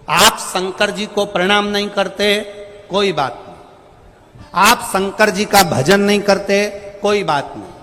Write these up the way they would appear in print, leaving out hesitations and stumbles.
आप शंकर जी को प्रणाम नहीं करते, कोई बात नहीं। आप शंकर जी का भजन नहीं करते, कोई बात नहीं।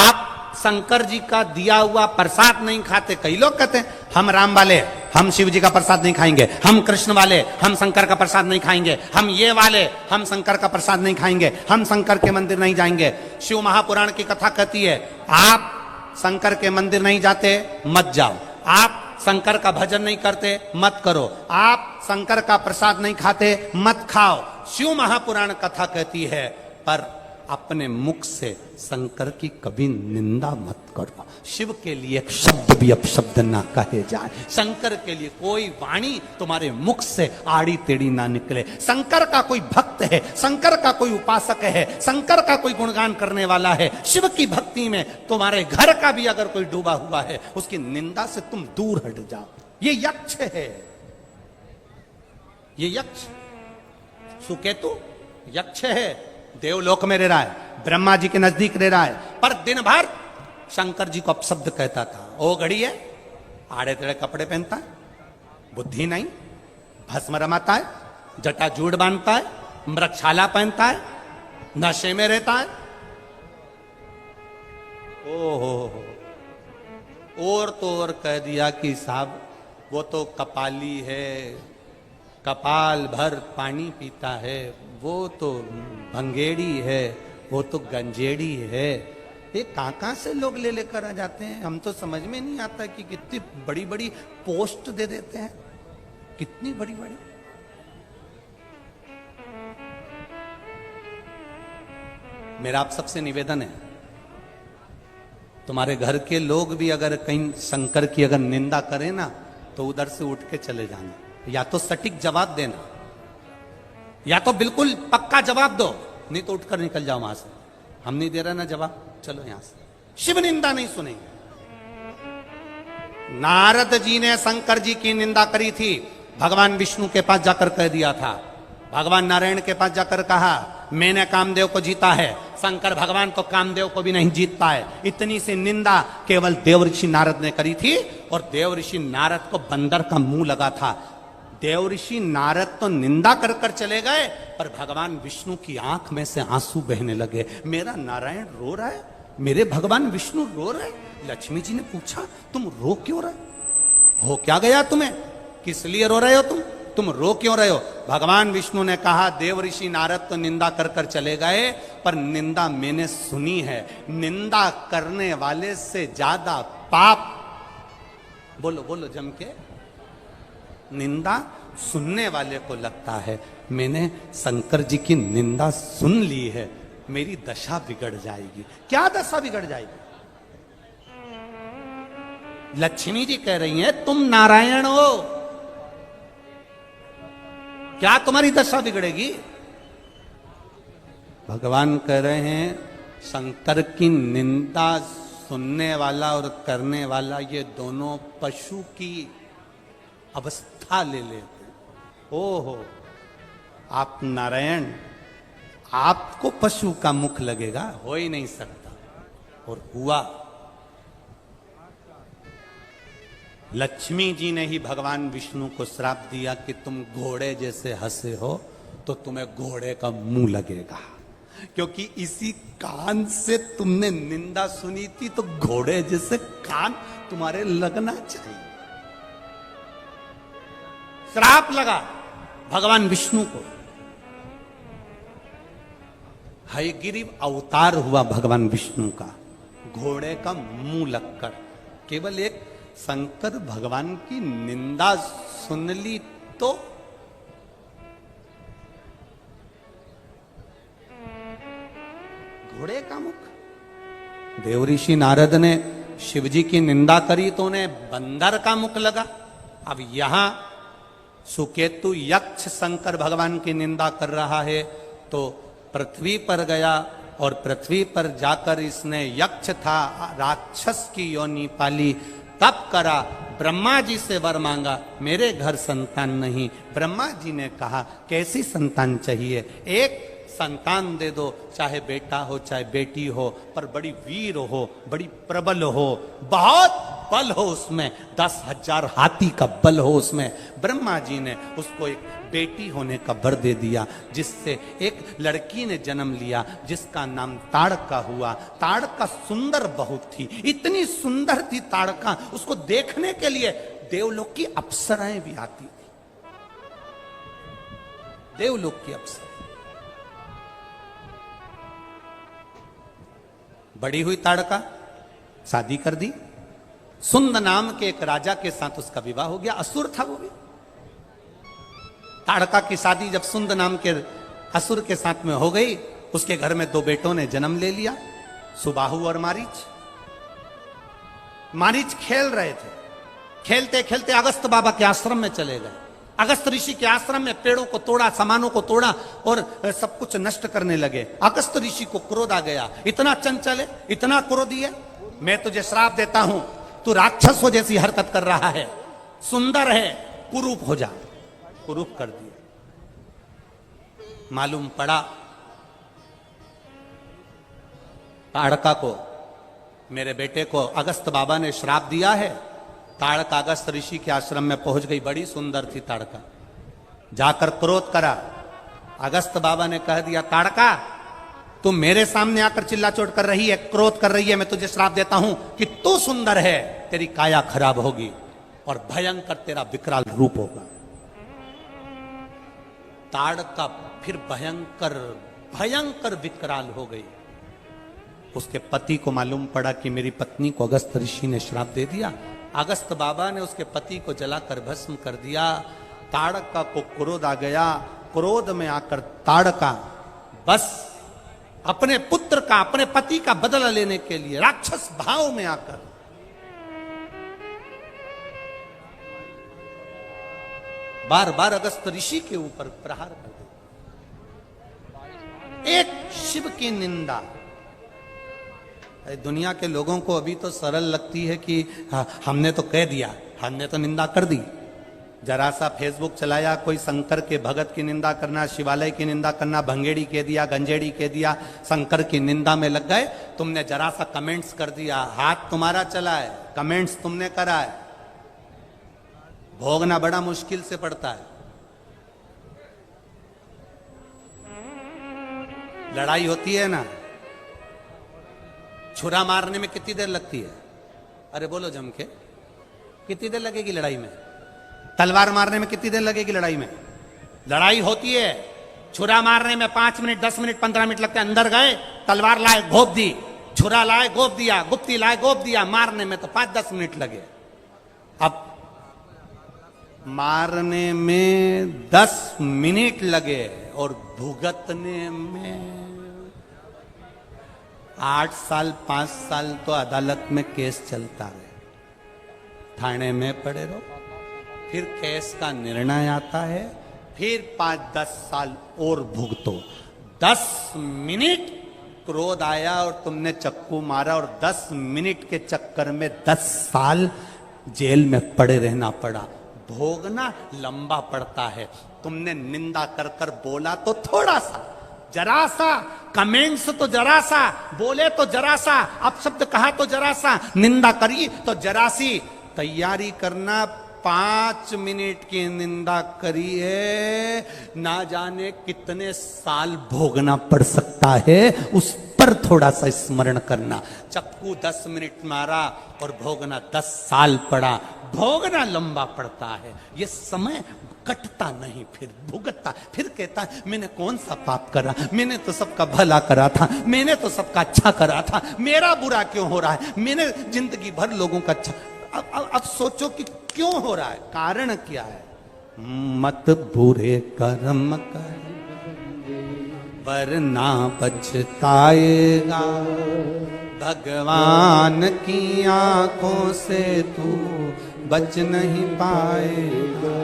आप शंकर जी का दिया हुआ प्रसाद नहीं खाते। कई लोग कहते हैं हम राम वाले, हम शिव जी का प्रसाद नहीं खाएंगे, हम कृष्ण वाले, हम शंकर का प्रसाद नहीं खाएंगे, हम ये वाले, हम शंकर का प्रसाद नहीं खाएंगे, हम शंकर के मंदिर नहीं जाएंगे। शिव महापुराण की कथा कहती है आप शंकर के मंदिर नहीं जाते, मत जाओ। आप शंकर का भजन नहीं करते, मत करो। आप शंकर का प्रसाद नहीं खाते, मत खाओ। शिव महापुराण कथा कहती है, पर अपने मुख से शंकर की कभी निंदा मत करो। शिव के लिए एक शब्द भी अपशब्द ना कहे जाए। शंकर के लिए कोई वाणी तुम्हारे मुख से आड़ी टेढ़ी ना निकले। शंकर का कोई भक्त है, शंकर का कोई उपासक है, शंकर का कोई गुणगान करने वाला है, शिव की भक्ति में तुम्हारे घर का भी अगर कोई डूबा हुआ है, उसकी निंदा से तुम दूर हट जाओ। ये यक्ष है, ये यक्ष सुकेतु यक्ष है, देवलोक में रह रहा है, ब्रह्मा जी के नजदीक रह रहा है, पर दिन भर शंकर जी को अपशब्द कहता था। ओ घड़ी है, आड़े तेड़े कपड़े पहनता है, बुद्धि नहीं, भस्म रमाता है, जटा जूड़ बांधता है, मृगशाला पहनता है, नशे में रहता है। ओहो, और तो और कह दिया कि साहब वो तो कपाली है, कपाल भर पानी पीता है, वो तो भंगेड़ी है, वो तो गंजेड़ी है। ये कहां से लोग ले लेकर आ जाते हैं, हम तो समझ में नहीं आता कि कितनी बड़ी बड़ी पोस्ट दे देते हैं, कितनी बड़ी बड़ी। मेरा आप सबसे निवेदन है, तुम्हारे घर के लोग भी अगर कहीं शंकर की अगर निंदा करें ना, तो उधर से उठ के चले जाना। या तो सटीक जवाब देना, या तो बिल्कुल पक्का जवाब दो, नहीं तो उठकर निकल जाओ वहां से। हम नहीं दे रहे ना जवाब, चलो यहां से। शिव निंदा नहीं सुनेंगे। नारद जी ने शंकर जी की निंदा करी थी, भगवान विष्णु के पास जाकर कह दिया था। भगवान नारायण के पास जाकर कहा मैंने कामदेव को जीता है। शंकर भगवान तो कामदेव को भी नहीं जीत पाए। इतनी सी निंदा केवल देव ऋषि नारद ने करी थी, और देव ऋषि नारद को बंदर का मुंह लगा था। देव ऋषि नारद तो निंदा कर कर चले गए, पर भगवान विष्णु की आंख में से आंसू बहने लगे। मेरा नारायण रो रहा है, मेरे भगवान विष्णु रो रहे। लक्ष्मी जी ने पूछा तुम रो क्यों रहे हो, क्या गया तुम्हें, किस लिए रो रहे हो तुम रो क्यों रहे हो। भगवान विष्णु ने कहा देव ऋषि नारद तो निंदा कर कर चले गए, पर निंदा मैंने सुनी है। निंदा करने वाले से ज्यादा पाप, बोलो बोलो जम के, निंदा सुनने वाले को लगता है। मैंने शंकर जी की निंदा सुन ली है, मेरी दशा बिगड़ जाएगी। क्या दशा बिगड़ जाएगी। लक्ष्मी जी कह रही हैं तुम नारायण हो, क्या तुम्हारी दशा बिगड़ेगी। भगवान कह रहे हैं शंकर की निंदा सुनने वाला और करने वाला ये दोनों पशु की अवस्था ले लेते। ओहो, आप नारायण, आपको पशु का मुख लगेगा, हो ही नहीं सकता। और हुआ। लक्ष्मी जी ने ही भगवान विष्णु को श्राप दिया कि तुम घोड़े जैसे हंसे हो तो तुम्हें घोड़े का मुंह लगेगा, क्योंकि इसी कान से तुमने निंदा सुनी थी, तो घोड़े जैसे कान तुम्हारे लगना चाहिए। श्राप लगा भगवान विष्णु को। हयग्रीव अवतार हुआ भगवान विष्णु का, घोड़े का मुंह लगकर। केवल एक शंकर भगवान की निंदा सुन ली तो घोड़े का मुख। देव ऋषि नारद ने शिव जी की निंदा करी तो उन्हें बंदर का मुख लगा। अब यहां सुकेतु यक्ष शंकर भगवान की निंदा कर रहा है, तो पृथ्वी पर गया और पृथ्वी पर जाकर इसने यक्ष था, राक्षस की योनि पाली, तप करा, ब्रह्मा जी से वर मांगा, मेरे घर संतान नहीं। ब्रह्मा जी ने कहा कैसी संतान चाहिए, एक संतान दे दो, चाहे बेटा हो चाहे बेटी हो, पर बड़ी वीर हो, बड़ी प्रबल हो, बहुत बल हो उसमें, 10,000 हाथी का बल हो उसमें। ब्रह्मा जी ने उसको एक बेटी होने का वर दे दिया, जिससे एक लड़की ने जन्म लिया जिसका नाम ताड़का हुआ। ताड़का सुंदर बहुत थी, इतनी सुंदर थी ताड़का, उसको देखने के लिए देवलोक की अप्सराएं भी आती थी। देवलोक की अप्सरा। बड़ी हुई ताड़का, शादी कर दी। सुंद नाम के एक राजा के साथ उसका विवाह हो गया। असुर था वो भी। ताड़का की शादी जब सुंद नाम के असुर के साथ में हो गई, उसके घर में 2 बेटों ने जन्म ले लिया, सुबाहु और मारीच। मारीच खेल रहे थे, खेलते खेलते अगस्त बाबा के आश्रम में चले गए। अगस्त ऋषि के आश्रम में पेड़ों को तोड़ा, सामानों को तोड़ा और सब कुछ नष्ट करने लगे। अगस्त ऋषि को क्रोध आ गया, इतना चंचल है, इतना क्रोधी है, मैं तुझे श्राप देता हूं, तू राक्षस हो जैसी हरकत कर रहा है, सुंदर है, कुरूप हो जा। कुरूप कर दिया। मालूम पड़ा ताड़का को, मेरे बेटे को अगस्त बाबा ने श्राप दिया है। ताड़का अगस्त ऋषि के आश्रम में पहुंच गई, बड़ी सुंदर थी ताड़का। जाकर क्रोध करा। अगस्त बाबा ने कह दिया, ताड़का तू मेरे सामने आकर चिल्ला चोट कर रही है, क्रोध कर रही है, मैं तुझे श्राप देता हूं कि तू सुंदर है, तेरी काया खराब होगी और भयंकर तेरा विकराल रूप होगा। ताड़का फिर भयंकर भयंकर विकराल हो गई। उसके पति को मालूम पड़ा कि मेरी पत्नी को अगस्त ऋषि ने श्राप दे दिया। अगस्त बाबा ने उसके पति को जलाकर भस्म कर दिया। ताड़का को क्रोध आ गया। क्रोध में आकर ताड़का बस अपने पुत्र का, अपने पति का बदला लेने के लिए राक्षस भाव में आकर बार बार अगस्त ऋषि के ऊपर प्रहार कर दिया। एक शिव की निंदा। दुनिया के लोगों को अभी तो सरल लगती है कि हमने तो कह दिया, हमने तो निंदा कर दी। जरा सा फेसबुक चलाया, कोई शंकर के भगत की निंदा करना, शिवालय की निंदा करना, भंगेड़ी कह दिया, गंजेड़ी कह दिया, शंकर की निंदा में लग गए। तुमने जरा सा कमेंट्स कर दिया, हाथ तुम्हारा चला है, कमेंट्स तुमने करा है। भोगना बड़ा मुश्किल से पड़ता है। लड़ाई होती है ना, छुरा मारने में कितनी देर लगती है? अरे बोलो जम के, कितनी देर लगेगी लड़ाई में? तलवार मारने में कितनी देर लगेगी लड़ाई में? लड़ाई होती है, छुरा मारने में 5 मिनट, 10 मिनट, 15 मिनट लगते हैं। अंदर गए, तलवार लाए, घोप दी, छुरा लाए, घोप दिया, गुप्ती लाए, घोप दिया। मारने में तो 5-10 मिनट लगे। अब मारने में 10 मिनट लगे और भुगतने में 8 साल 5 साल तो अदालत में केस चलता है, थाने में पड़े रहो, फिर केस का निर्णय आता है, फिर 5-10 साल और भुगतो। 10 मिनट क्रोध आया और तुमने चक्कू मारा और 10 मिनट के चक्कर में 10 साल जेल में पड़े रहना पड़ा। भोगना लंबा पड़ता है। तुमने निंदा कर कर बोला तो थोड़ा सा, जरा सा, कमेंट्स तो जरा सा, बोले तो जरा सा, अपशब्द कहा तो जरा सा, निंदा करी तो जरा सी। तैयारी करना, 5 मिनट की निंदा करी है, ना जाने कितने साल भोगना पड़ सकता है, उस पर थोड़ा सा स्मरण करना। चक्कू 10 मिनट मारा और भोगना 10 साल पड़ा। भोगना लंबा पड़ता है, ये समय कटता नहीं, फिर भुगतता, फिर कहता है मैंने कौन सा पाप करा, मैंने तो सबका भला करा था, मैंने तो सबका अच्छा करा था, मेरा बुरा क्यों हो रहा है, मैंने जिंदगी भर लोगों का अच्छा। अब सोचो कि क्यों हो रहा है, कारण क्या है? मत बुरे कर्म कर वरना पछताएगा, भगवान की आंखों से तू बच नहीं पाएगा,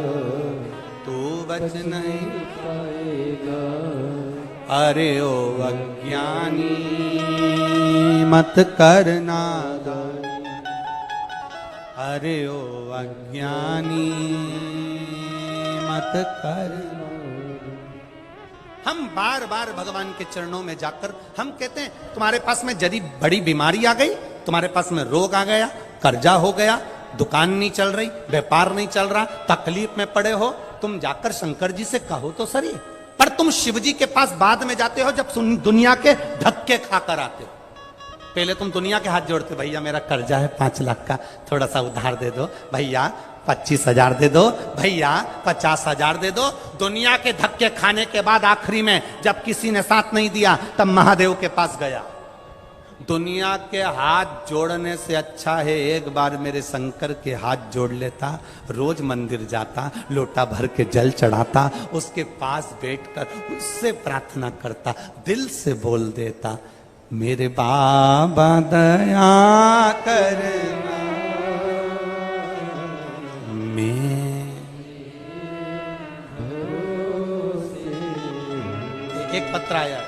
तू बच नहीं पाएगा। अरे ओ अज्ञानी मत करना, अरे ओ अज्ञानी मत करना। हम बार बार भगवान के चरणों में जाकर हम कहते हैं तुम्हारे पास में जरी बड़ी बीमारी आ गई, तुम्हारे पास में रोग आ गया, कर्जा हो गया, दुकान नहीं चल रही, व्यापार नहीं चल रहा, तकलीफ में पड़े हो, तुम जाकर शंकर जी से कहो तो सही। पर तुम शिव जी के पास बाद में जाते हो जब दुनिया के धक्के खाकर आते हो। पहले तुम दुनिया के हाथ जोड़ते, भैया मेरा कर्जा है 5 लाख का, थोड़ा सा उधार दे दो, भैया 25,000 दे दो, भैया 50,000 दे दो। दुनिया के धक्के खाने के बाद आखिरी में जब किसी ने साथ नहीं दिया तब महादेव के पास गया। दुनिया के हाथ जोड़ने से अच्छा है एक बार मेरे शंकर के हाथ जोड़ लेता, रोज मंदिर जाता, लोटा भर के जल चढ़ाता, उसके पास बैठकर उससे प्रार्थना करता, दिल से बोल देता, मेरे बाबा दया करना, मैं एक पत्र आया,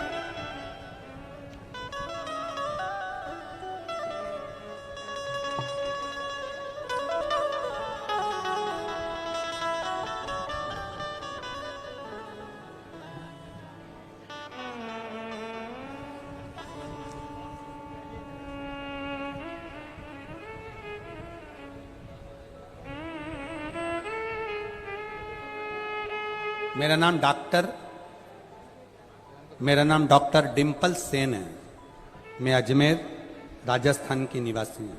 मेरा नाम डॉक्टर डिम्पल सेन है। मैं अजमेर राजस्थान की निवासी हूँ।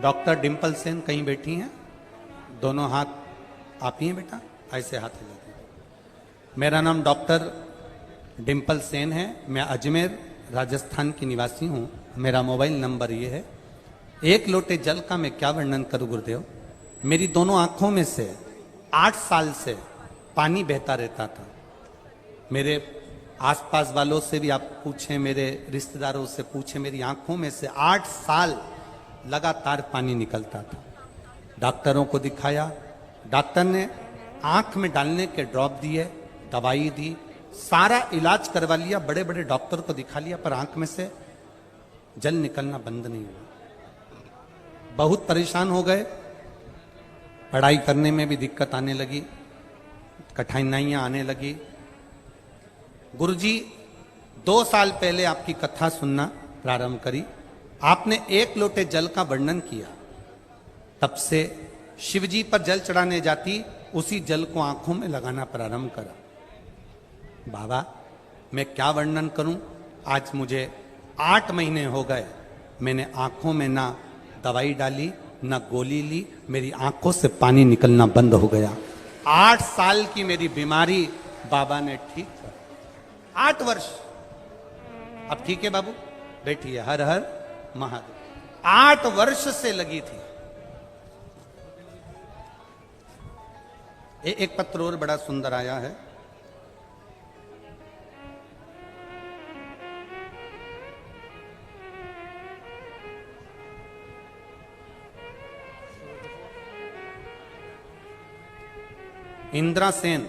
डॉक्टर डिम्पल सेन कहीं बैठी हैं? दोनों हाथ आप ही हैं बेटा, ऐसे हाथ हिलाते हैं। मेरा नाम डॉक्टर डिम्पल सेन है। मैं अजमेर राजस्थान की निवासी हूँ। मेरा मोबाइल नंबर ये है। एक लोटे जल का मैं क्या वर्णन करूँ गुरुदेव। मेरी दोनों आंखों में से 8 साल से पानी बहता रहता था। मेरे आसपास वालों से भी आप पूछें, मेरे रिश्तेदारों से पूछें, मेरी आंखों में से 8 साल लगातार पानी निकलता था। डॉक्टरों को दिखाया, डॉक्टर ने आंख में डालने के ड्रॉप दिए, दवाई दी, सारा इलाज करवा लिया, बड़े बड़े डॉक्टर को दिखा लिया, पर आंख में से जल निकलना बंद नहीं हुआ। बहुत परेशान हो गए। पढ़ाई करने में भी दिक्कत आने लगी, कठिनाइयां आने लगी। गुरुजी 2 साल पहले आपकी कथा सुनना प्रारंभ करी। आपने 1 लोटे जल का वर्णन किया। तब से शिवजी पर जल चढ़ाने जाती, उसी जल को आंखों में लगाना प्रारंभ करा। बाबा मैं क्या वर्णन करूं। आज मुझे 8 महीने हो गए, मैंने आंखों में ना दवाई डाली ना गोली ली, मेरी आंखों से पानी निकलना बंद हो गया। 8 साल की मेरी बीमारी बाबा ने ठीक कर। 8 वर्ष अब ठीक है बाबू, बैठिए, हर हर महादेव। 8 वर्ष से लगी थी। एक पत्र और बड़ा सुंदर आया है। इंदिरा सेन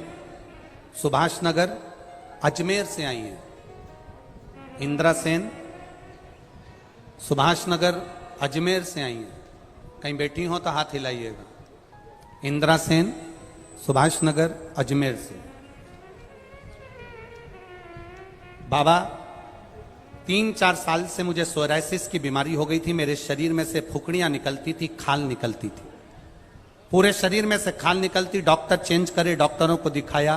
सुभाष नगर अजमेर से आई हैं। इंदिरा सेन सुभाष नगर अजमेर से आई हैं। कहीं बैठी हो तो हाथ हिलाइएगा। इंदिरा सेन सुभाष नगर अजमेर से। बाबा 3-4 साल से मुझे सोराइसिस की बीमारी हो गई थी। मेरे शरीर में से फुकड़ियां निकलती थी, खाल निकलती थी, पूरे शरीर में से खाल निकलती। डॉक्टर चेंज करे, डॉक्टरों को दिखाया,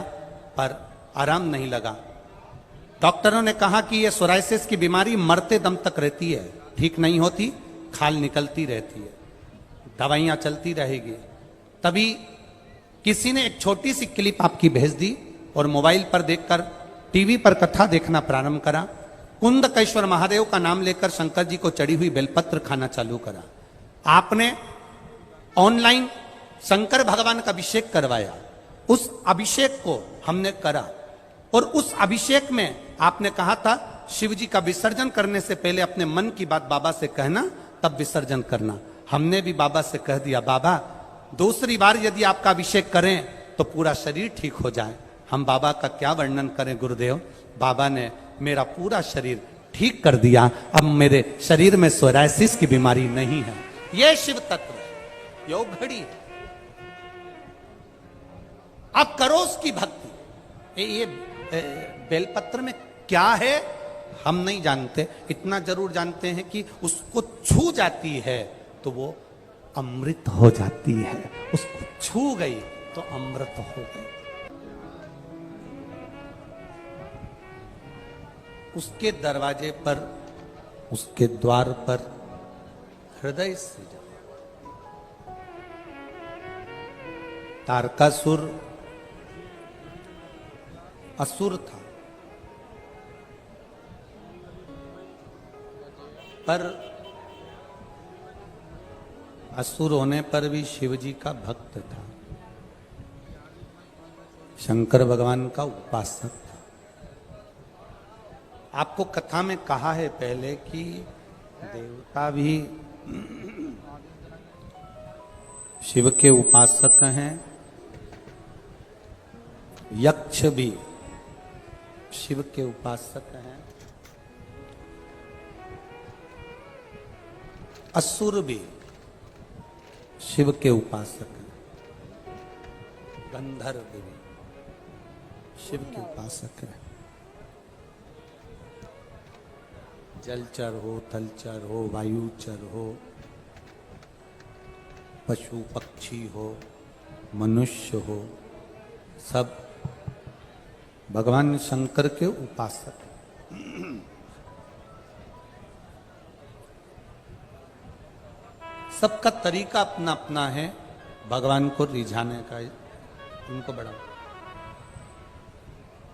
पर आराम नहीं लगा। डॉक्टरों ने कहा कि यह सोराइसिस की बीमारी मरते दम तक रहती है, ठीक नहीं होती, खाल निकलती रहती है, दवाइयां चलती रहेगी। तभी किसी ने एक छोटी सी क्लिप आपकी भेज दी और मोबाइल पर देखकर टीवी पर कथा देखना प्रारंभ करा। कुंदकेश्वर महादेव का नाम लेकर शंकर जी को चढ़ी हुई बेलपत्र खाना चालू करा। आपने ऑनलाइन शंकर भगवान का अभिषेक करवाया। उस अभिषेक को हमने करा और उस अभिषेक में आपने कहा था शिव जी का विसर्जन करने से पहले अपने मन की बात बाबा से कहना, तब विसर्जन करना। हमने भी बाबा से कह दिया, बाबा दूसरी बार यदि आपका अभिषेक करें तो पूरा शरीर ठीक हो जाए। हम बाबा का क्या वर्णन करें गुरुदेव। बाबा ने मेरा पूरा शरीर ठीक कर दिया। अब मेरे शरीर में सोराइसिस की बीमारी नहीं है। यह शिव तत्व है, योग घड़ी है। अब करो उसकी भक्ति। ये बेलपत्र में क्या है हम नहीं जानते, इतना जरूर जानते हैं कि उसको छू जाती है तो वो अमृत हो जाती है, उसको छू गई तो अमृत हो गई। उसके दरवाजे पर, उसके द्वार पर हृदय से जाओ। तारकासुर असुर था, पर असुर होने पर भी शिव जी का भक्त था, शंकर भगवान का उपासक था। आपको कथा में कहा है पहले कि देवता भी शिव के उपासक हैं, यक्ष भी शिव के उपासक हैं, असुर भी शिव के उपासक हैं, गंधर्व भी शिव के उपासक हैं। जलचर हो, थलचर हो, वायुचर हो, पशु पक्षी हो, मनुष्य हो, सब भगवान शंकर के उपासक। सबका तरीका अपना अपना है भगवान को रिझाने का, उनको बड़ा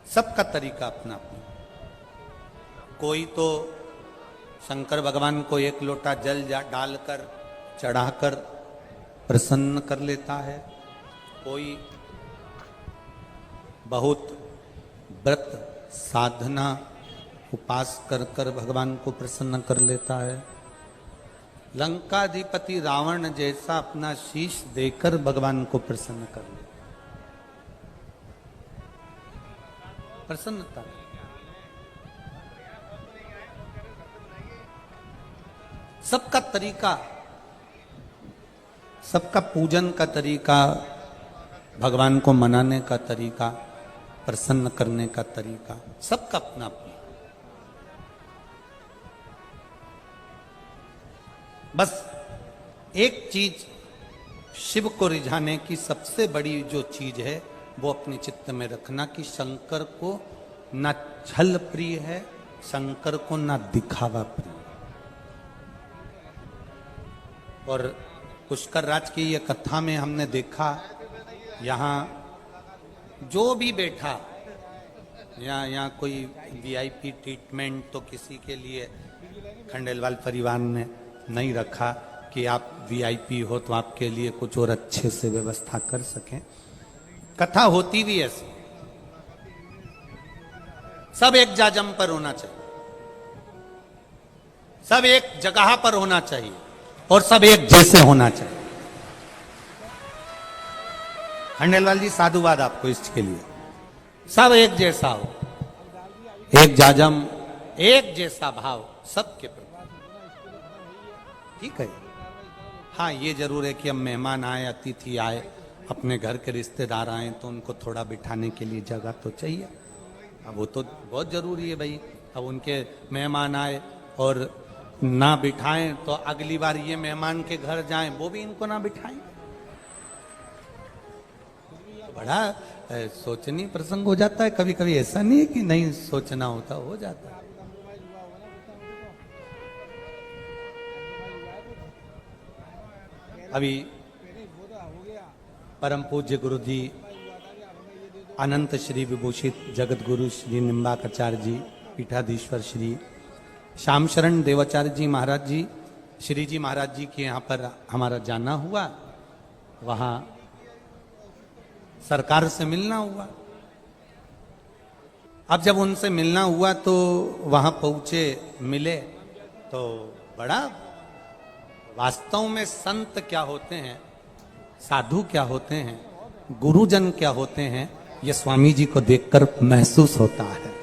सबका तरीका अपना अपना। कोई तो शंकर भगवान को एक लोटा जल डालकर चढ़ाकर प्रसन्न कर लेता है, कोई बहुत व्रत साधना उपास कर कर भगवान को प्रसन्न कर लेता है। लंकाधिपति रावण जैसा अपना शीश देकर भगवान को प्रसन्न कर लेता, प्रसन्नता। सबका तरीका, सबका पूजन का तरीका, भगवान को मनाने का तरीका, प्रसन्न करने का तरीका, सबका अपना अपना। बस एक चीज शिव को रिझाने की सबसे बड़ी जो चीज है वो अपने चित्त में रखना कि शंकर को ना छल प्रिय है, शंकर को ना दिखावा प्रिय। और पुष्कर राज की ये कथा में हमने देखा, यहाँ जो भी बैठा, यहाँ कोई वीआईपी ट्रीटमेंट तो किसी के लिए खंडेलवाल परिवार ने नहीं रखा कि आप वीआईपी हो तो आपके लिए कुछ और अच्छे से व्यवस्था कर सकें। कथा होती भी ऐसी, सब एक जाजम पर होना चाहिए, सब एक जगह पर होना चाहिए और सब एक जैसे होना चाहिए। खंडेलवाल जी साधुवाद आपको इसके लिए, सब एक जैसा हो, एक जाजम, एक जैसा भाव सबके प्रति, ठीक है। हाँ, ये जरूर है कि अब मेहमान आए, अतिथि आए, अपने घर के रिश्तेदार आए तो उनको थोड़ा बिठाने के लिए जगह तो चाहिए। अब वो तो बहुत जरूरी है भाई। अब उनके मेहमान आए और ना बिठाएं तो अगली बार ये मेहमान के घर जाएं वो भी इनको ना बिठाएं। बड़ा सोचनीय प्रसंग हो जाता है कभी कभी। ऐसा नहीं है कि नहीं सोचना होता, हो जाता है। अभी परम पूज्य गुरु जी अनंत श्री विभूषित जगत गुरु श्री निम्बाकाचार्य जी, पीठाधीश्वर श्री श्याम शरण देवाचार्य जी महाराज जी, श्री जी महाराज जी के यहाँ पर हमारा जाना हुआ। वहाँ सरकार से मिलना हुआ। अब जब उनसे मिलना हुआ तो वहाँ पहुँचे, मिले तो बड़ा, वास्तव में संत क्या होते हैं, साधु क्या होते हैं, गुरुजन क्या होते हैं, ये स्वामी जी को देखकर महसूस होता है।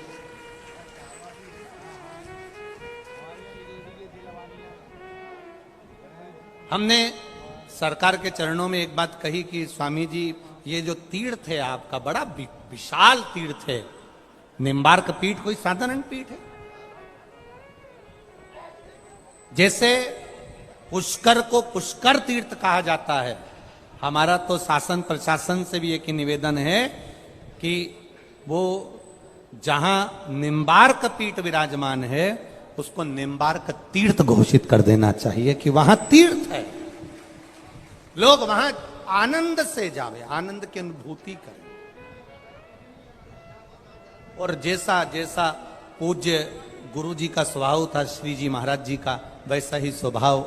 हमने सरकार के चरणों में एक बात कही कि स्वामी जी ये जो तीर्थ है आपका बड़ा विशाल तीर्थ है। निम्बार्क पीठ कोई साधारण पीठ है, जैसे पुष्कर को पुष्कर तीर्थ कहा जाता है, हमारा तो शासन प्रशासन से भी एक ही निवेदन है कि वो जहां निम्बार्क पीठ विराजमान है उसको निम्बार्क तीर्थ घोषित कर देना चाहिए कि वहां तीर्थ है, लोग वहां आनंद से जावे, आनंद की अनुभूति करें। और जैसा जैसा पूज्य गुरु जी का स्वभाव था, श्री जी महाराज जी का, वैसा ही स्वभाव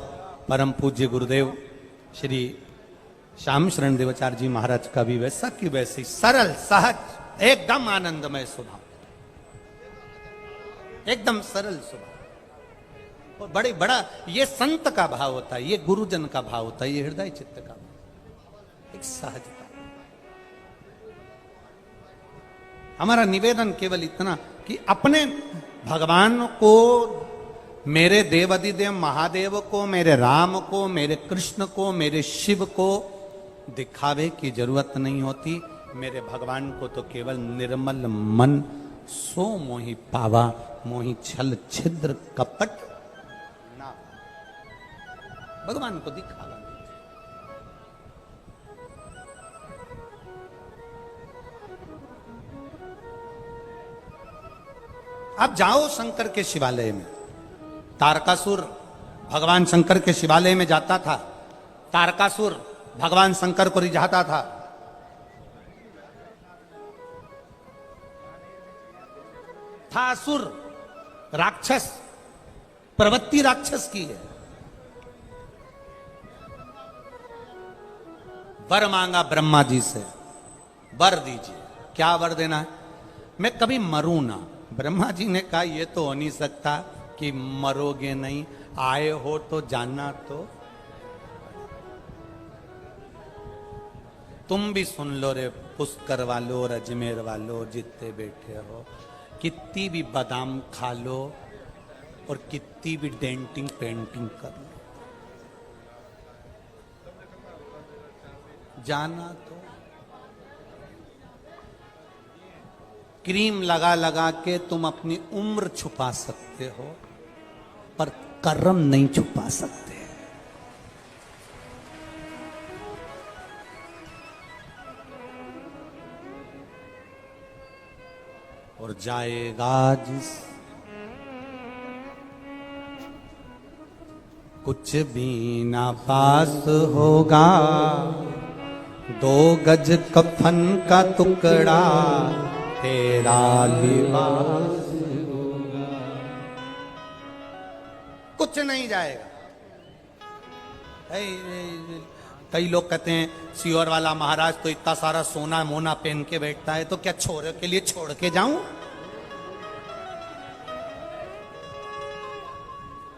परम पूज्य गुरुदेव श्री श्याम शरण देवाचार्य जी महाराज का भी वैसा की वैसी सरल सहज एकदम आनंदमय स्वभाव, एकदम सरल स्वभाव। और बड़े बड़ा ये संत का भाव होता है, ये गुरुजन का भाव होता है, ये हृदय चित्त का भाव, एक सहजता। हमारा निवेदन केवल इतना कि अपने भगवान को, मेरे देवाधिदेव महादेव को, मेरे राम को, मेरे कृष्ण को, मेरे शिव को दिखावे की जरूरत नहीं होती। मेरे भगवान को तो केवल निर्मल मन सो मोहि पावा, मोहि छल छिद्र कपट ना, भगवान को दिखावा। आप जाओ शंकर के शिवालय में, तारकासुर भगवान शंकर के शिवालय में जाता था, तारकासुर भगवान शंकर को रिझाता था। था असुर, राक्षस, प्रवृत्ति राक्षस की है। वर मांगा ब्रह्मा जी से, वर दीजिए। क्या वर देना है? मैं कभी मरूं ना। ब्रह्मा जी ने कहा यह तो हो नहीं सकता कि मरोगे नहीं, आए हो तो जानना तो। तुम भी सुन लो रे पुष्कर वालो और अजमेर वालो, जितने बैठे हो, कितनी भी बादाम खा लो और कितनी भी डेंटिंग पेंटिंग कर लो, जाना तो। क्रीम लगा लगा के तुम अपनी उम्र छुपा सकते हो, पर कर्म नहीं छुपा सकते। और जाएगा जिस कुछ भी ना पास होगा, 2 गज कफन का टुकड़ा तेरा लिबास होगा। कुछ नहीं जाएगा। कई लोग कहते हैं सियोर वाला महाराज तो इतना सारा सोना मोना पहन के बैठता है, तो क्या छोरे के लिए छोड़ के जाऊं?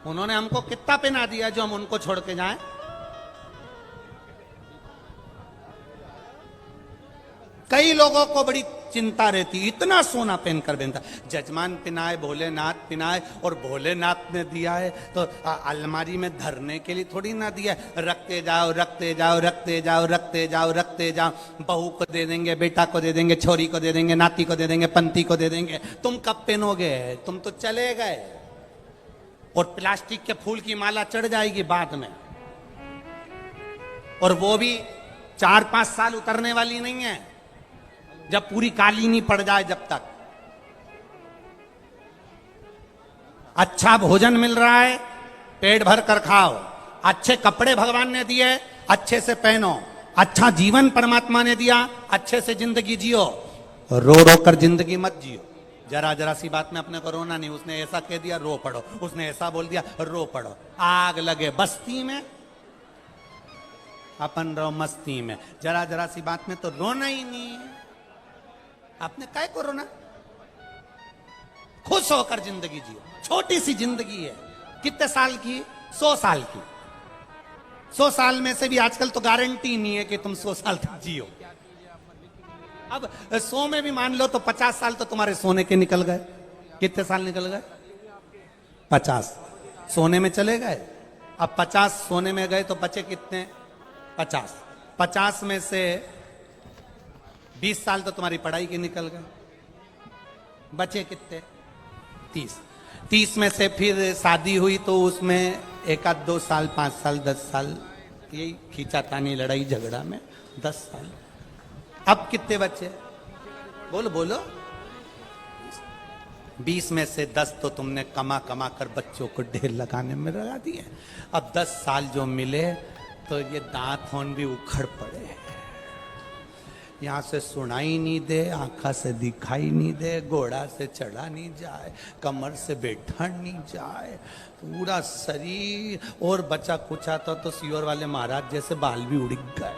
उन्होंने हमको कितना पहना दिया जो हम उनको छोड़ के जाएं? कई लोगों को बड़ी चिंता रहती, इतना सोना पहनकर पहनता। जजमान पिनाए, भोलेनाथ पिनाए, और भोलेनाथ ने दिया है तो अलमारी में धरने के लिए थोड़ी ना दिया है। रखते जाओ रखते जाओ रखते जाओ रखते जाओ रखते जाओ। बहू को दे देंगे, बेटा को दे देंगे, छोरी को दे देंगे, नाती को दे देंगे, पंती को दे देंगे। तुम कब पहनोगे? तुम तो चले गए। और प्लास्टिक के फूल की माला चढ़ जाएगी बाद में, और वो भी 4-5 साल उतरने वाली नहीं है, जब पूरी काली नहीं पड़ जाए जब तक। अच्छा भोजन मिल रहा है, पेट भर कर खाओ। अच्छे कपड़े भगवान ने दिए, अच्छे से पहनो। अच्छा जीवन परमात्मा ने दिया, अच्छे से जिंदगी जियो। रो रो कर जिंदगी मत जियो। जरा जरा सी बात में अपने को रोना नहीं। उसने ऐसा कह दिया, रो पड़ो। उसने ऐसा बोल दिया, रो पड़ो। आग लगे बस्ती में, अपन रहो मस्ती में। जरा जरा सी बात में तो रोना ही नहीं। आपने काय को रोना? खुश होकर जिंदगी जियो। छोटी सी जिंदगी है, कितने साल की? 100 साल की। 100 साल में से भी आजकल तो गारंटी नहीं है कि तुम 100 साल तक जियो। अब 100 में भी मान लो तो 50 साल तो तुम्हारे सोने के निकल गए। कितने साल निकल गए? 50 सोने में चले गए। अब 50 सोने में गए तो बचे कितने? 50। 50 में से 20 साल तो तुम्हारी पढ़ाई के निकल गए। बचे कितने? 30। 30 में से फिर शादी हुई तो उसमें एक आध 2 साल, 5 साल, 10 साल यही खींचातानी, लड़ाई झगड़ा में 10 साल। अब कितने बच्चे? बोलो बोलो। 20 में से 10 तो तुमने कमा कमा कर बच्चों को ढेर लगाने में लगा दिए। अब 10 साल जो मिले तो ये दांत होन भी उखड़ पड़े। यहाँ से सुनाई नहीं दे, आंखा से दिखाई नहीं दे, घोड़ा से चढ़ा नहीं जाए, कमर से बैठा नहीं जाए, पूरा शरीर। और बचा कुछ आता तो सियोर वाले महाराज जैसे बाल भी उड़ गए।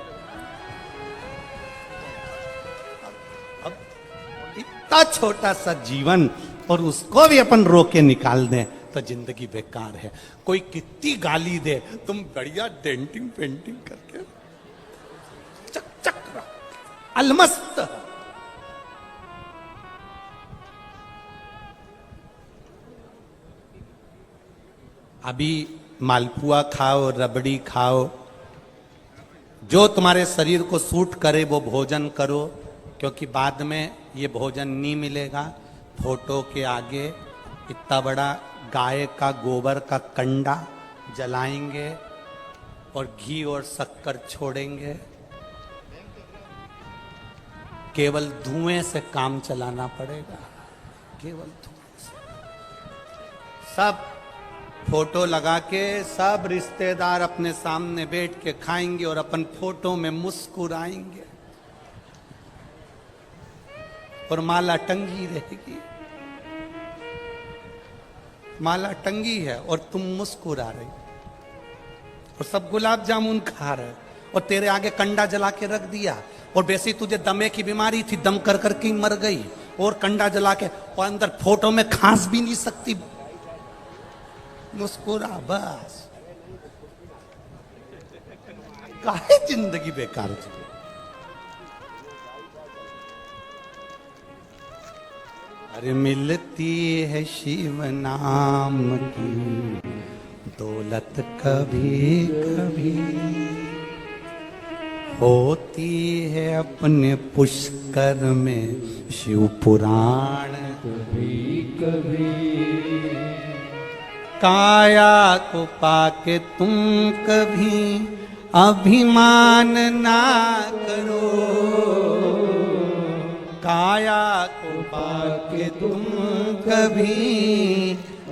अब इतना छोटा सा जीवन और उसको भी अपन रोके निकाल दें तो जिंदगी बेकार है। कोई कितनी गाली दे, तुम बढ़िया डेंटिंग पेंटिंग करके चक चक अलमस्त। अभी मालपुआ खाओ, रबड़ी खाओ, जो तुम्हारे शरीर को सूट करे वो भोजन करो, क्योंकि बाद में ये भोजन नहीं मिलेगा। फोटो के आगे इतना बड़ा गाय का गोबर का कंडा जलाएंगे और घी और शक्कर छोड़ेंगे। केवल धुएं से काम चलाना पड़ेगा, केवल धुएं से। सब फोटो लगा के सब रिश्तेदार अपने सामने बैठ के खाएंगे और अपन फोटो में मुस्कुराएंगे और माला टंगी रहेगी। माला टंगी है और तुम मुस्कुरा रहे और सब गुलाब जामुन खा रहे और तेरे आगे कंडा जला के रख दिया। और वैसे तुझे दमे की बीमारी थी, दम कर करके ही मर गई और कंडा जला के, और अंदर फोटो में खांस भी नहीं सकती। मुस्कुरा बस। काहे जिंदगी बेकार थी। अरे मिलती है शिव नाम की दौलत कभी कभी, होती है अपने पुष्कर में शिव पुराण कभी कभी। काया को पाके तुम कभी अभिमान ना करो, काया को पाके तुम कभी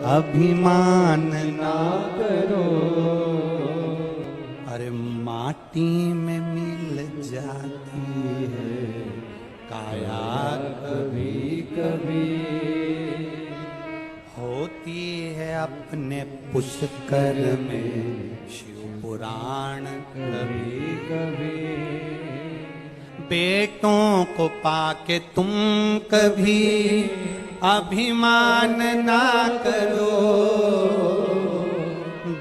अभिमान ना करो। अरे माटी में मिल जाती है काया कभी कभी, होती है अपने पुष्कर में शिव पुराण कभी कभी। बेटों को पाके तुम कभी अभिमान ना करो,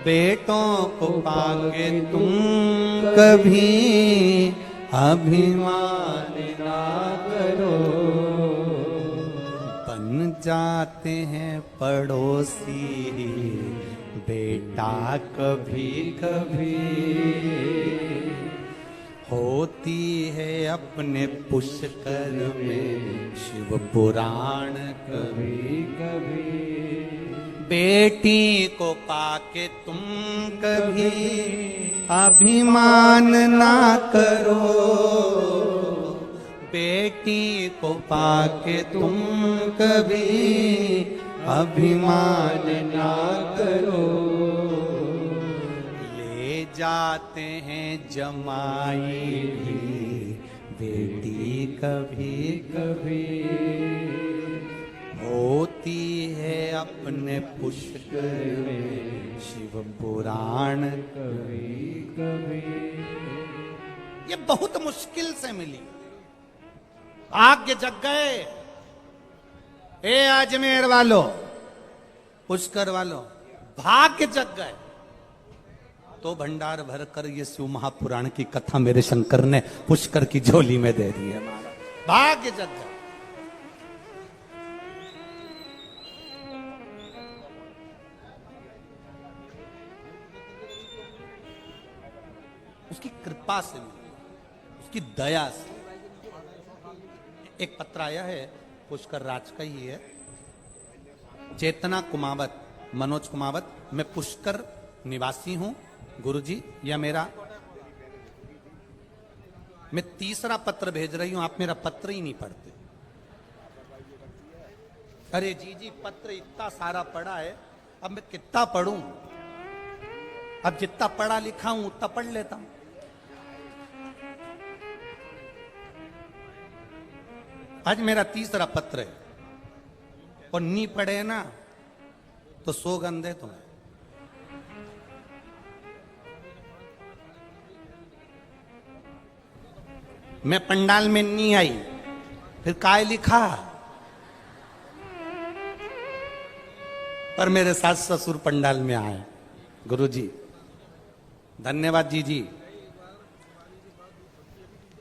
बेटों को पाके तुम कभी अभिमान ना करो। बन जाते हैं पड़ोसी बेटा कभी कभी, होती है अपने पुष्कर में शिव पुराण कभी कभी। बेटी को पाके तुम कभी अभिमान ना करो, बेटी को पाके तुम कभी अभिमान ना करो। ले जाते हैं जमाई भी बेटी कभी कभी, होती है अपने पुष्कर में शिव पुराण कभी कभी। ये बहुत मुश्किल से मिली, भाग्य जग गए। ए अजमेर वालों, पुष्कर वालों, भाग्य जग गए तो भंडार भर कर ये शिव महापुराण की कथा मेरे शंकर ने पुष्कर की झोली में दे दी है। महाराज भाग्य जग गए। उसकी कृपा से मिली, उसकी दया से। एक पत्र आया है, पुष्कर राज का ही है। चेतना कुमावत, मनोज कुमावत, मैं पुष्कर निवासी हूं गुरुजी। यह मेरा, मैं तीसरा पत्र भेज रही हूं, आप मेरा पत्र ही नहीं पढ़ते। अरे जी पत्र इतना सारा पढ़ा है, अब मैं कितना पढ़ूं? अब जितना पढ़ा लिखा हूं उतना पढ़ लेता हूं। आज मेरा तीसरा पत्र है और नहीं पढ़े ना तो सौगंध है तुम्हें। मैं पंडाल में नहीं आई, फिर काय लिखा? पर मेरे सास ससुर पंडाल में आए। गुरुजी धन्यवाद जी।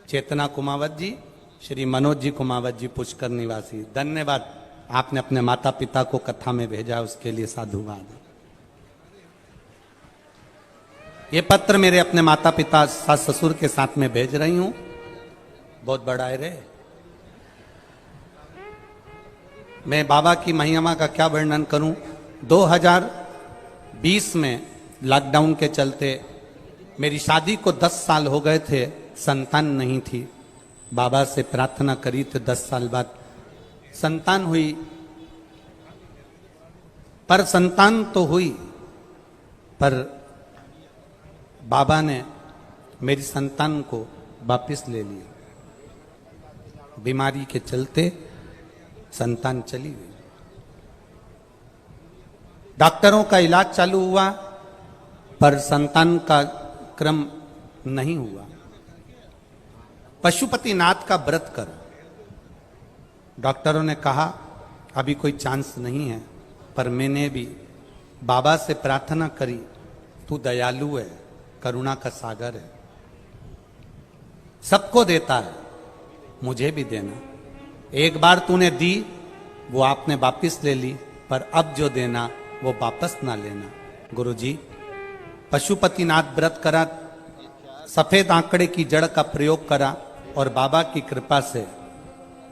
चेतना कुमावत जी, श्री मनोज जी कुमावत जी, पुष्कर निवासी, धन्यवाद। आपने अपने माता पिता को कथा में भेजा, उसके लिए साधुवाद। ये पत्र मेरे अपने माता पिता सास ससुर के साथ में भेज रही हूं। बहुत बड़ा है रे। मैं बाबा की महिमा का क्या वर्णन करूं। 2020 में लॉकडाउन के चलते मेरी शादी को 10 साल हो गए थे, संतान नहीं थी। बाबा से प्रार्थना करी तो 10 साल बाद संतान हुई। पर संतान तो हुई, पर बाबा ने मेरी संतान को वापस ले लिया। बीमारी के चलते संतान चली गई। डॉक्टरों का इलाज चालू हुआ, पर संतान का क्रम नहीं हुआ। पशुपतिनाथ का व्रत कर, डॉक्टरों ने कहा अभी कोई चांस नहीं है। पर मैंने भी बाबा से प्रार्थना करी, तू दयालु है, करुणा का सागर है, सबको देता है, मुझे भी देना। एक बार तूने दी, वो आपने वापस ले ली, पर अब जो देना वो वापस ना लेना। गुरुजी पशुपतिनाथ व्रत करा, सफेद आंकड़े की जड़ का प्रयोग करा, और बाबा की कृपा से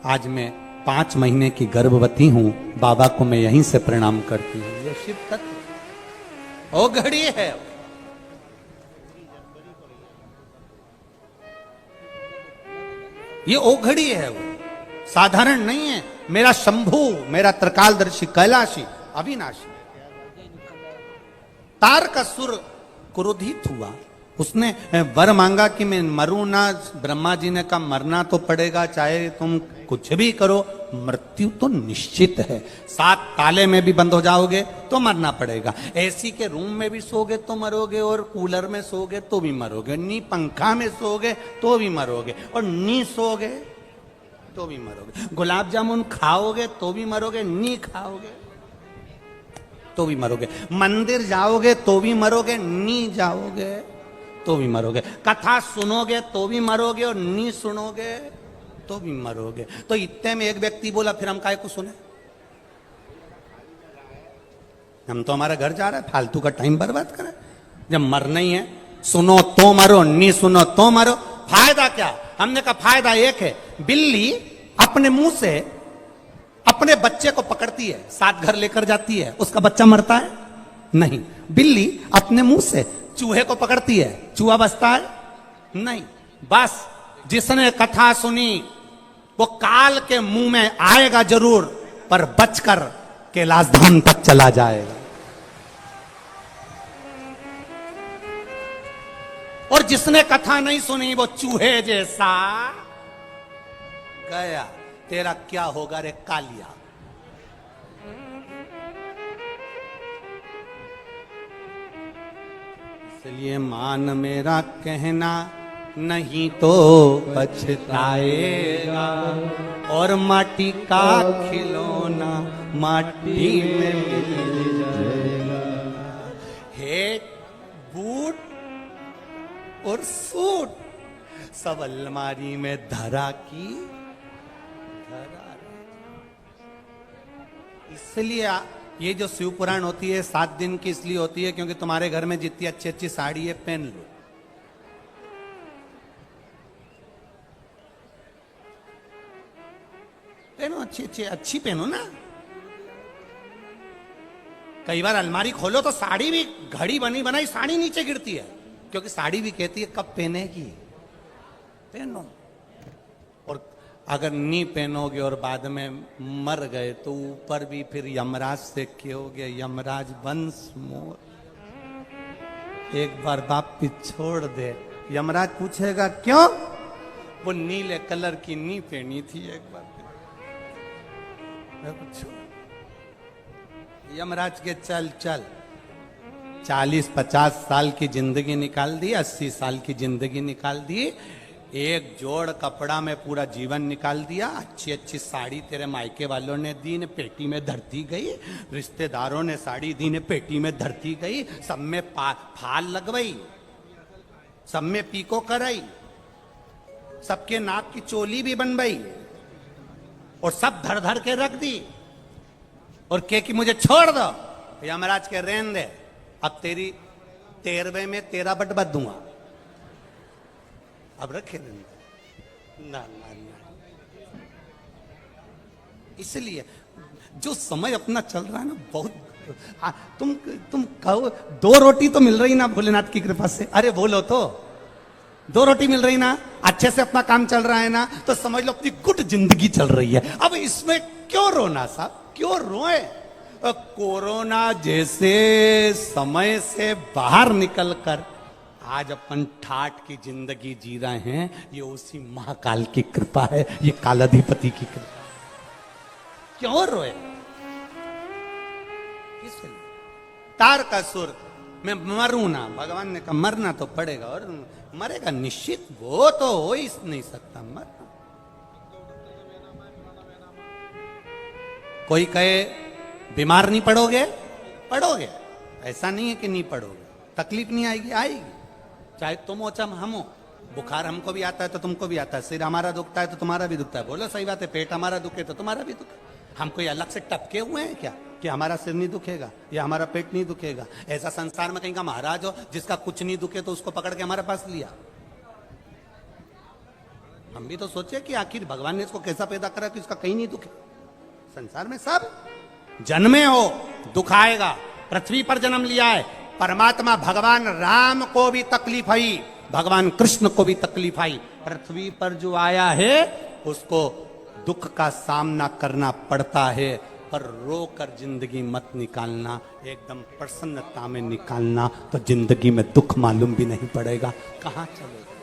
आज मैं 5 महीने की गर्भवती हूं। बाबा को मैं यहीं से प्रणाम करती हूं। ये शिव तत्व ओ घड़ी है। ये ओघड़ी है, वो साधारण नहीं है। मेरा शंभू, मेरा त्रिकालदर्शी, कैलाशी, अविनाशी। तारकासुर क्रोधित हुआ, उसने वर मांगा कि मैं मरूं ना। ब्रह्मा जी ने कहा मरना तो पड़ेगा, चाहे तुम कुछ भी करो, मृत्यु तो निश्चित है। 7 ताले में भी बंद हो जाओगे तो मरना पड़ेगा। एसी के रूम में भी सोगे तो मरोगे, और कूलर में सोगे तो भी मरोगे, नी पंखा में सोगे तो भी मरोगे, और नी सोगे तो भी मरोगे। गुलाब जामुन खाओगे तो भी मरोगे, नी खाओगे तो भी मरोगे। मंदिर जाओगे तो भी मरोगे, नी जाओगे तो भी मरोगे। कथा सुनोगे तो भी मरोगे, और नी सुनोगे तो भी मरोगे। तो इतने में एक व्यक्ति बोला फिर हम काहे को सुने, हम तो हमारा घर जा रहे हैं, फालतू का टाइम बर्बाद करें। जब मरना ही है, सुनो तो मरो, नी सुनो तो मरो, फायदा क्या? हमने कहा फायदा एक है, बिल्ली अपने मुंह से अपने बच्चे को पकड़ती है, साथ घर लेकर जाती है, उसका बच्चा मरता है? नहीं। बिल्ली अपने मुंह से चूहे को पकड़ती है, चूहा बचता है? नहीं। बस जिसने कथा सुनी वो काल के मुंह में आएगा जरूर, पर बचकर कैलाश धाम तक चला जाएगा। और जिसने कथा नहीं सुनी वो चूहे जैसा गया। तेरा क्या होगा रे कालिया? इसलिए मान मेरा कहना, नहीं तो पछताएगा, और माटी का खिलौना माटी में मिल जाएगा। हे बूट और सूट सब अलमारी में धरा की धरा। इसलिए ये जो शिव पुराण होती है 7 दिन की इसलिए होती है क्योंकि तुम्हारे घर में जितनी अच्छी अच्छी साड़ी है पहन लो। पहनो, अच्छी अच्छी अच्छी पहनो ना। कई बार अलमारी खोलो तो साड़ी भी घड़ी बनी बनाई साड़ी नीचे गिरती है, क्योंकि साड़ी भी कहती है कब पहनेगी, पहनो। और अगर नहीं पहनोगे और बाद में मर गए तो ऊपर भी फिर यमराज से कहोगे यमराज वंस मोर, एक बार वापिस छोड़ दे। यमराज पूछेगा क्यों? वो नीले कलर की नी पहनी थी एक बार। यमराज के चल चल 40-50 साल की जिंदगी निकाल दी, 80 साल की जिंदगी निकाल दी, एक जोड़ कपड़ा में पूरा जीवन निकाल दिया, अच्छी अच्छी साड़ी तेरे मायके वालों ने दी ने पेटी में धरती गई, रिश्तेदारों ने साड़ी दी ने पेटी में धरती गई, सब में फाल लगवाई, सब में पीको कराई, सबके नाक की चोली भी बनवाई और सब धर धर के रख दी और कि मुझे छोड़ दो। यमराज के रहन दे, अब तेरी 13वें में तेरा बटवा दूंगा, अब रखे ना ना ना। इसलिए जो समय अपना चल रहा है ना बहुत, तुम कहो 2 रोटी तो मिल रही ना भोलेनाथ की कृपा से, अरे बोलो तो 2 रोटी मिल रही ना, अच्छे से अपना काम चल रहा है ना, तो समझ लो अपनी गुड जिंदगी चल रही है। अब इसमें क्यों रोना साहब, क्यों रोए? कोरोना जैसे समय से बाहर निकलकर आज अपन ठाठ की जिंदगी जी रहे हैं, ये उसी महाकाल की कृपा है, ये कालाधिपति की कृपा। क्यों रोए? इसलिए तारकासुर मैं मरूं ना, भगवान ने कहा मरना तो पड़ेगा और मरेगा निश्चित, वो तो हो ही नहीं सकता मरना। कोई कहे बीमार नहीं पड़ोगे, पड़ोगे, ऐसा नहीं है कि नहीं पड़ोगे, तकलीफ नहीं आएगी, आएगी, चाहे तुम हो चाहे हम हो। बुखार हमको भी आता है तो तुमको भी आता है, सिर हमारा दुखता है तो तुम्हारा भी दुखता है, बोलो सही बात है, पेट हमारा दुखे तो तुम्हारा भी दुखे। हम कोई अलग से टपके हुए हैं क्या कि हमारा सिर नहीं दुखेगा या हमारा पेट नहीं दुखेगा? ऐसा संसार में कहीं का महाराज हो जिसका कुछ नहीं दुखे तो उसको पकड़ के हमारे पास लिया? हम भी तो सोचे कि आखिर भगवान ने इसको कैसा पैदा करा कि इसका कहीं नहीं दुखे। संसार में सब जन्मे हो दुख आएगा, पृथ्वी पर जन्म लिया है परमात्मा भगवान राम को भी तकलीफ आई, भगवान कृष्ण को भी तकलीफ आई, पृथ्वी पर जो आया है उसको दुख का सामना करना पड़ता है, पर रो कर जिंदगी मत निकालना, एकदम प्रसन्नता में निकालना, तो जिंदगी में दुख मालूम भी नहीं पड़ेगा, कहां चलेगा,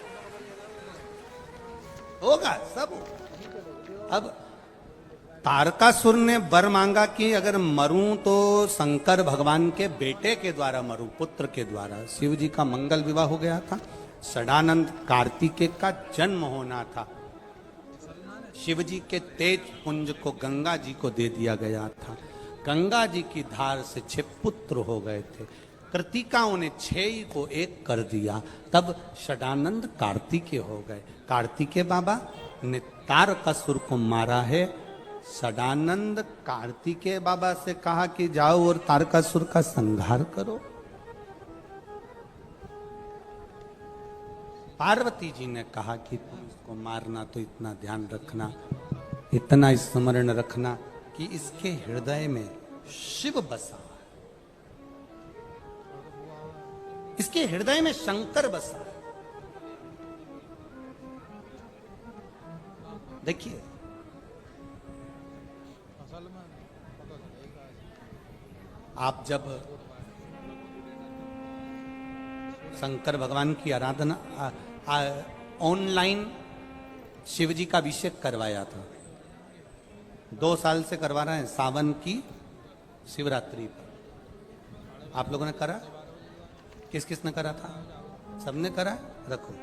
होगा सब होगा। अब तारकासुर ने वर मांगा कि अगर मरूं तो शंकर भगवान के बेटे के द्वारा मरूं, पुत्र के द्वारा। शिव जी का मंगल विवाह हो गया था, षडानंद कार्तिकेय का जन्म होना था, शिव जी के तेज पुंज को गंगा जी को दे दिया गया था, गंगा जी की धार से 6 पुत्र हो गए थे, कृतिकाओं ने 6 को 1 कर दिया, तब षडानंद कार्तिकेय हो गए। कार्तिकेय बाबा ने तारकासुर को मारा है, षडानंद कार्तिकेय बाबा से कहा कि जाओ और तारकासुर का संहार करो। पार्वती जी ने कहा कि तुम इसको मारना तो इतना ध्यान रखना, इतना स्मरण रखना कि इसके हृदय में शिव बसा, इसके हृदय में शंकर बसा। देखिए आप जब शंकर भगवान की आराधना ऑनलाइन शिव जी का अभिषेक करवाया था, 2 साल से करवा रहे हैं, सावन की शिवरात्रि पर। आप लोगों ने करा? किस किस ने करा था? सबने करा? रखो।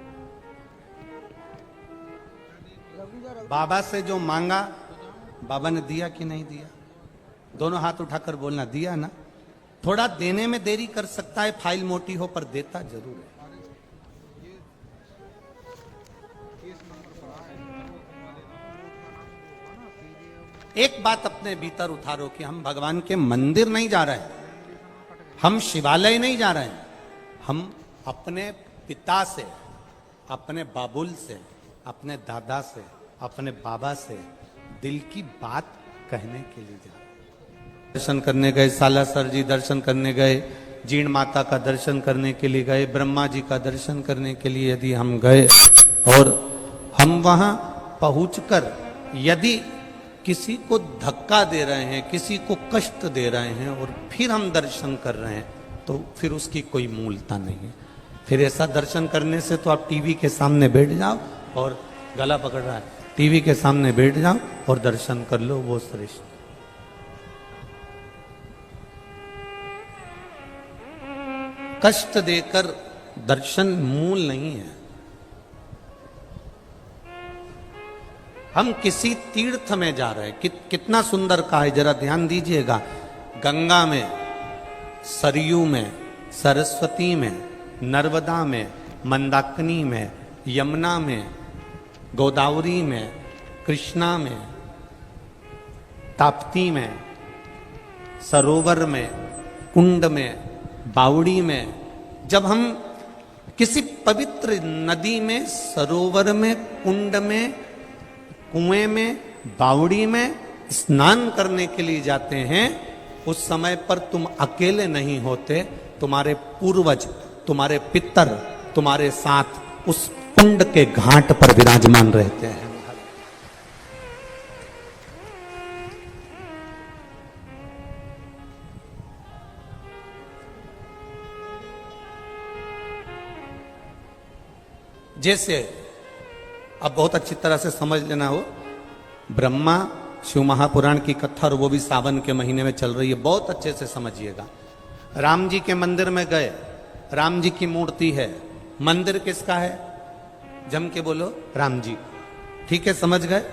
बाबा से जो मांगा बाबा ने दिया कि नहीं दिया? दोनों हाथ उठाकर बोलना, दिया ना? थोड़ा देने में देरी कर सकता है, फाइल मोटी हो, पर देता जरूर है। एक बात अपने भीतर उतारो कि हम भगवान के मंदिर नहीं जा रहे हैं, हम शिवालय नहीं जा रहे हैं, हम अपने पिता से, अपने बाबुल से, अपने दादा से, अपने बाबा से दिल की बात कहने के लिए जा रहे हैं। दर्शन करने गए, सालासर जी दर्शन करने गए, जीण माता का दर्शन करने के लिए गए, ब्रह्मा जी का दर्शन करने के लिए यदि हम गए और हम वहां पहुंचकर यदि किसी को धक्का दे रहे हैं, किसी को कष्ट दे रहे हैं और फिर हम दर्शन कर रहे हैं, तो फिर उसकी कोई मूलता नहीं है। फिर ऐसा दर्शन करने से तो आप टीवी के सामने बैठ जाओ, और गला पकड़ रहा है, टीवी के सामने बैठ जाओ और दर्शन कर लो, वो श्रेष्ठ। कष्ट देकर दर्शन मूल नहीं है। हम किसी तीर्थ में जा रहे हैं, कितना सुंदर कहा है, जरा ध्यान दीजिएगा। गंगा में, सरयू में, सरस्वती में, नर्मदा में, मंदाकिनी में, यमुना में, गोदावरी में, कृष्णा में, ताप्ती में, सरोवर में, कुंड में, बावड़ी में, जब हम किसी पवित्र नदी में, सरोवर में, कुंड में, कुएं में, बावड़ी में स्नान करने के लिए जाते हैं, उस समय पर तुम अकेले नहीं होते, तुम्हारे पूर्वज, तुम्हारे पितर तुम्हारे साथ उस कुंड के घाट पर विराजमान रहते हैं। जैसे अब बहुत अच्छी तरह से समझ लेना हो, ब्रह्मा शिव महापुराण की कथा, और वो भी सावन के महीने में चल रही है, बहुत अच्छे से समझिएगा। राम जी के मंदिर में गए, राम जी की मूर्ति है, मंदिर किसका है? जम के बोलो, राम जी। ठीक है, समझ गए?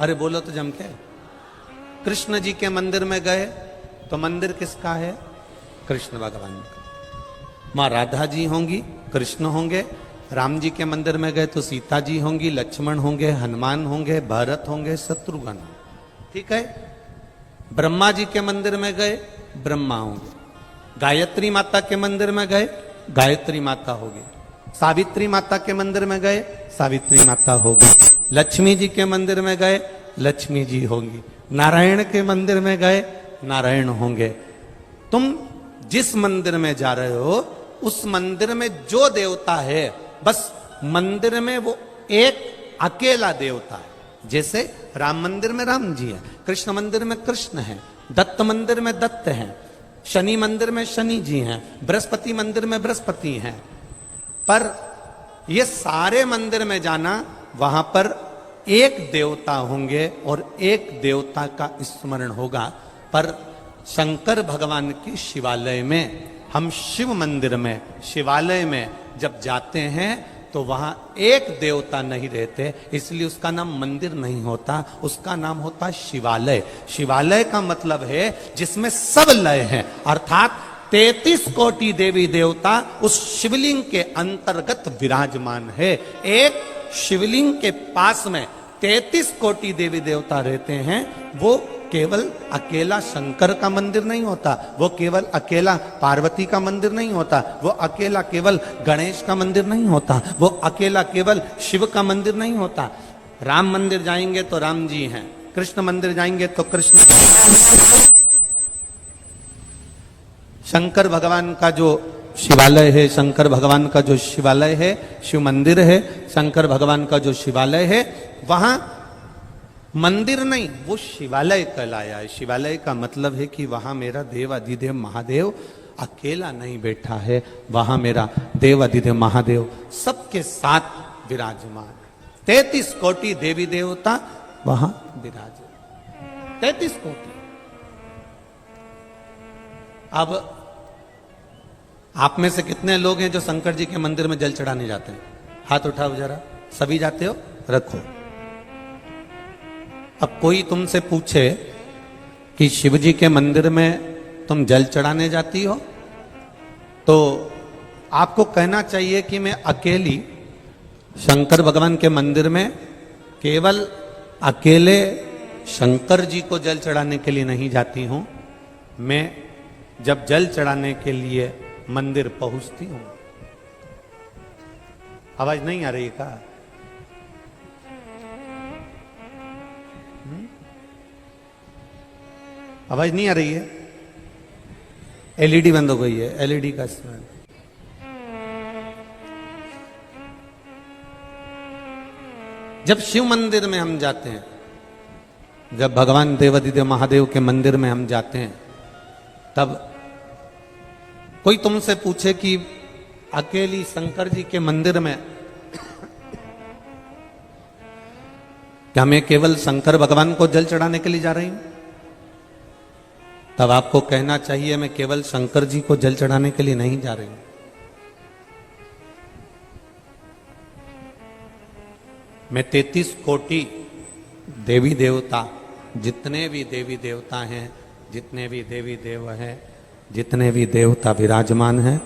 अरे बोलो तो जम के। कृष्ण जी के मंदिर में गए तो मंदिर किसका है? कृष्ण भगवान का। माँ राधा जी होंगी, कृष्ण होंगे। राम जी के मंदिर में गए तो सीता जी होंगी, लक्ष्मण होंगे, हनुमान होंगे, भरत होंगे, शत्रुघ्न। ठीक है। ब्रह्मा जी के मंदिर में गए, ब्रह्मा होंगे। गायत्री माता के मंदिर में गए, गायत्री माता होगी। सावित्री माता के मंदिर में गए, सावित्री माता होगी। लक्ष्मी जी के मंदिर में गए, लक्ष्मी जी होंगी। नारायण के मंदिर में गए, नारायण होंगे। तुम जिस मंदिर में जा रहे हो, उस मंदिर में जो देवता है, बस मंदिर में वो एक अकेला देवता है। जैसे राम मंदिर में राम जी है, कृष्ण मंदिर में कृष्ण है, दत्त मंदिर में दत्त हैं, शनि मंदिर में शनि जी हैं, बृहस्पति मंदिर में बृहस्पति हैं। पर ये सारे मंदिर में जाना, वहां पर एक देवता होंगे और एक देवता का स्मरण होगा। पर शंकर भगवान की शिवालय में, हम शिव मंदिर में, शिवालय में जब जाते हैं तो वहां एक देवता नहीं रहते, इसलिए उसका नाम मंदिर नहीं होता, उसका नाम होता शिवालय। शिवालय का मतलब है जिसमें सब लय हैं, अर्थात 33 कोटि देवी देवता उस शिवलिंग के अंतर्गत विराजमान है। एक शिवलिंग के पास में 33 कोटि देवी देवता रहते हैं। वो केवल अकेला शंकर का मंदिर नहीं होता, वो केवल अकेला पार्वती का मंदिर नहीं होता, वो अकेला केवल गणेश का मंदिर नहीं होता, वो अकेला केवल शिव का मंदिर नहीं होता। राम मंदिर जाएंगे तो राम जी हैं, कृष्ण मंदिर जाएंगे तो कृष्ण। शंकर भगवान का जो शिवालय है, शंकर भगवान का जो शिवालय है, शिव मंदिर है, शंकर भगवान का जो शिवालय है, वहां मंदिर नहीं, वो शिवालय कहलाया है। शिवालय का मतलब है कि वहां मेरा देव अधिदेव महादेव अकेला नहीं बैठा है, वहां मेरा देव अधिदेव महादेव सबके साथ विराजमान है। 33 कोटि देवी देवता वहां विराजे, 33 कोटि। अब आप में से कितने लोग हैं जो शंकर जी के मंदिर में जल चढ़ाने जाते हैं? हाथ उठाओ जरा। सभी जाते हो? रखो। अब कोई तुमसे पूछे कि शिव जी के मंदिर में तुम जल चढ़ाने जाती हो, तो आपको कहना चाहिए कि मैं अकेली शंकर भगवान के मंदिर में केवल अकेले शंकर जी को जल चढ़ाने के लिए नहीं जाती हूं। मैं जब जल चढ़ाने के लिए मंदिर पहुंचती हूं, आवाज नहीं आ रही का? आवाज नहीं आ रही है? एलईडी बंद हो गई है, एलईडी का इस्तेमाल। जब शिव मंदिर में हम जाते हैं, जब भगवान देवादिदेव महादेव के मंदिर में हम जाते हैं, तब कोई तुमसे पूछे कि अकेली शंकर जी के मंदिर में क्या मैं केवल शंकर भगवान को जल चढ़ाने के लिए जा रही हूं, तब आपको कहना चाहिए मैं केवल शंकर जी को जल चढ़ाने के लिए नहीं जा रही हूं। मैं 33 कोटि देवी देवता, जितने भी देवी देवता हैं, जितने भी देवी देव हैं, जितने भी देवता विराजमान हैं,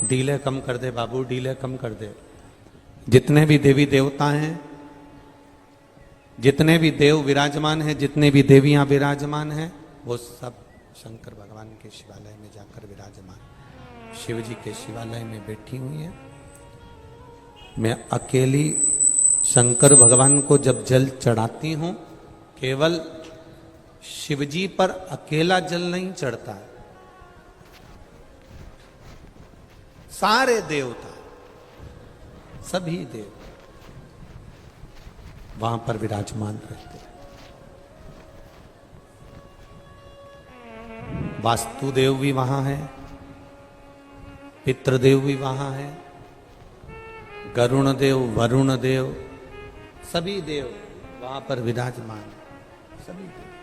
डीले कम कर दे बाबू, डीले कम कर दे। जितने भी देवी देवता हैं, जितने भी देव विराजमान हैं, जितने भी देवियां विराजमान हैं, वो सब शंकर भगवान के शिवालय में जाकर विराजमान, शिव जी के शिवालय में बैठी हुई हैं। मैं अकेली शंकर भगवान को जब जल चढ़ाती हूं, केवल शिव जी पर अकेला जल नहीं चढ़ता है, सारे देवता, सभी देव वहां पर विराजमान रहते हैं। वास्तुदेव भी वहां है, पितृदेव भी वहां है, गरुण देव, वरुण देव, सभी देव वहां पर विराजमान है, सभी देव।